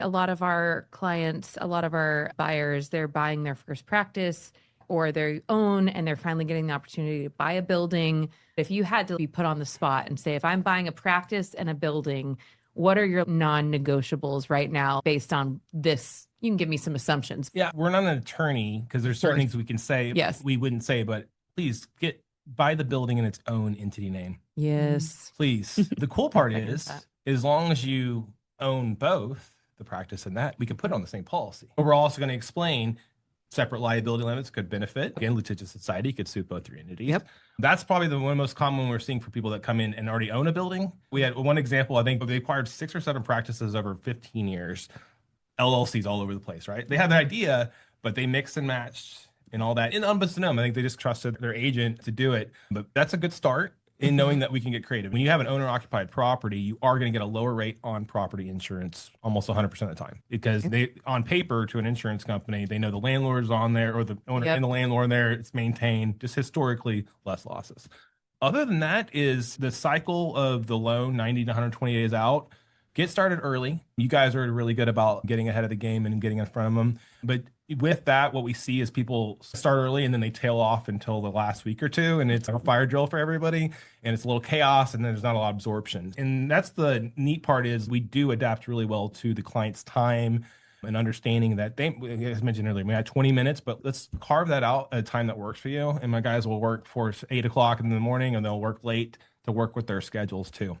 A lot of our clients, a lot of our buyers, they're buying their first practice or their own, and they're finally getting the opportunity to buy a building. If you had to be put on the spot and say, if I'm buying a practice and a building, what are your non-negotiables right now based on this? You can give me some assumptions. Yeah, we're not an attorney because there's certain things we can say Yes. we wouldn't say, but please buy the building in its own entity name. Yes. Please. The cool part Second is, that. as long as you own both the practice and that, we can put it on the same policy. But we're also going to explain separate liability limits could benefit. Again, litigious society could sue both your entities. Yep. That's probably the one most common we're seeing for people that come in and already own a building. We had one example, I think they acquired 6 or 7 practices over 15 years, LLCs all over the place, right? They had the idea, but they mixed and matched and all that. And unbeknownst to them, I think they just trusted their agent to do it. But that's a good start in knowing that we can get creative. When you have an owner-occupied property, you are going to get a lower rate on property insurance almost 100% of the time because they, on paper, to an insurance company, they know the landlord's on there or the owner and the landlord there. It's maintained, just historically less losses. Other than that is the cycle of the loan, 90 to 120 days out. Get started early. You guys are really good about getting ahead of the game and getting in front of them. But with that, what we see is people start early and then they tail off until the last week or two. And it's a fire drill for everybody. And it's a little chaos and then there's not a lot of absorption. And that's the neat part is we do adapt really well to the client's time and understanding that they, as mentioned earlier, we had 20 minutes, but let's carve that out at a time that works for you. And my guys will work for 8 o'clock in the morning and they'll work late to work with their schedules too.